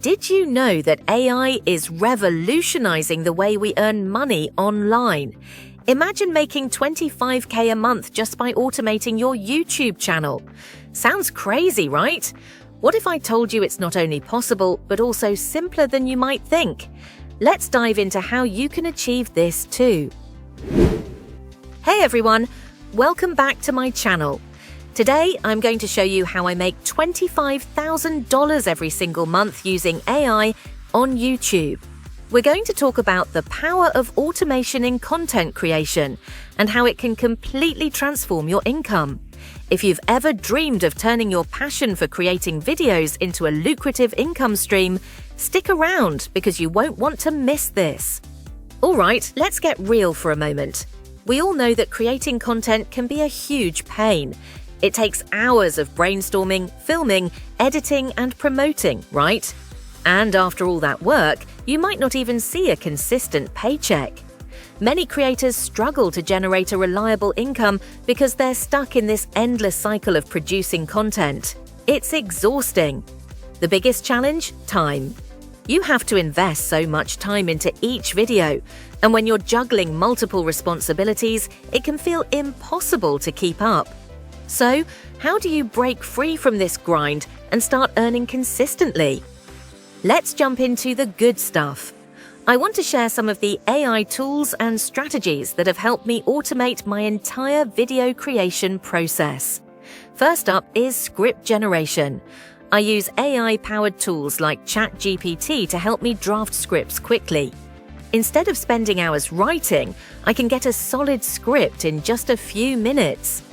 Did you know that AI is revolutionizing the way we earn money online? Imagine making $25K a month just by automating your YouTube channel. Sounds crazy, right? What if I told you it's not only possible, but also simpler than you might think? Let's dive into how you can achieve this too. Hey everyone, welcome back to my channel. Today, I'm going to show you how I make $25,000 every single month using AI on YouTube. We're going to talk about the power of automation in content creation and how it can completely transform your income. If you've ever dreamed of turning your passion for creating videos into a lucrative income stream, stick around because you won't want to miss this. All right, let's get real for a moment. We all know that creating content can be a huge pain. It takes hours of brainstorming, filming, editing, and promoting, right? And after all that work, you might not even see a consistent paycheck. Many creators struggle to generate a reliable income because they're stuck in this endless cycle of producing content. It's exhausting. The biggest challenge? Time. You have to invest so much time into each video, and when you're juggling multiple responsibilities, it can feel impossible to keep up. So, how do you break free from this grind and start earning consistently? Let's jump into the good stuff. I want to share some of the AI tools and strategies that have helped me automate my entire video creation process. First up is script generation. I use AI-powered tools like ChatGPT to help me draft scripts quickly. Instead of spending hours writing, I can get a solid script in just a few minutes.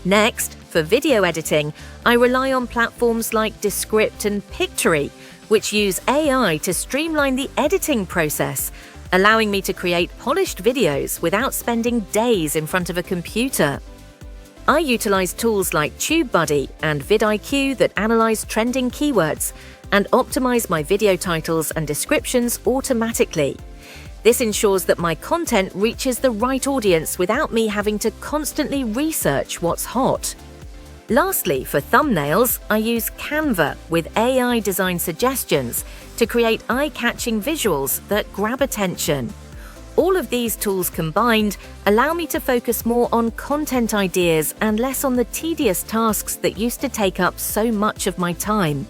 Next, for video editing, I rely on platforms like Descript and Pictory, which use AI to streamline the editing process, allowing me to create polished videos without spending days in front of a computer. I utilize tools like TubeBuddy and vidIQ that analyze trending keywords and optimize my video titles and descriptions automatically. This ensures that my content reaches the right audience without me having to constantly research what's hot. Lastly, for thumbnails, I use Canva with AI design suggestions to create eye-catching visuals that grab attention. All of these tools combined allow me to focus more on content ideas and less on the tedious tasks that used to take up so much of my time.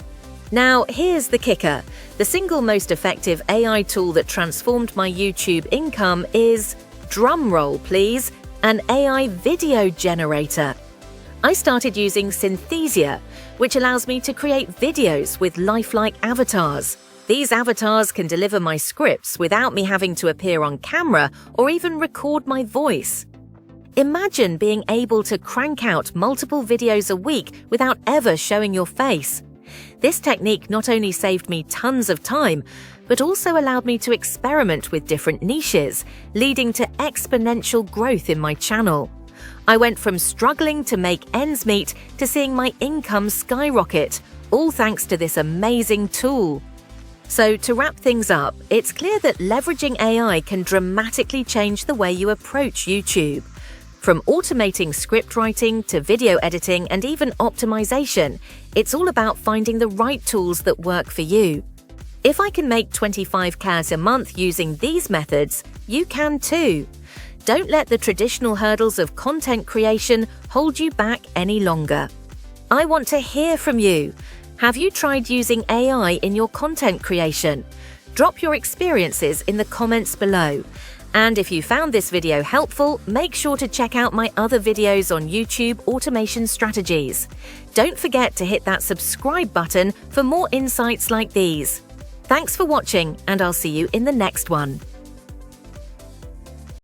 Now, here's the kicker. The single most effective AI tool that transformed my YouTube income is, drumroll please, an AI video generator. I started using Synthesia, which allows me to create videos with lifelike avatars. These avatars can deliver my scripts without me having to appear on camera or even record my voice. Imagine being able to crank out multiple videos a week without ever showing your face. This technique not only saved me tons of time, but also allowed me to experiment with different niches, leading to exponential growth in my channel. I went from struggling to make ends meet to seeing my income skyrocket, all thanks to this amazing tool. So to wrap things up, it's clear that leveraging AI can dramatically change the way you approach YouTube. From automating script writing to video editing and even optimization, it's all about finding the right tools that work for you. If I can make $25K a month using these methods, you can too. Don't let the traditional hurdles of content creation hold you back any longer. I want to hear from you. Have you tried using AI in your content creation? Drop your experiences in the comments below. And if you found this video helpful, make sure to check out my other videos on YouTube automation strategies. Don't forget to hit that subscribe button for more insights like these. Thanks for watching, and I'll see you in the next one.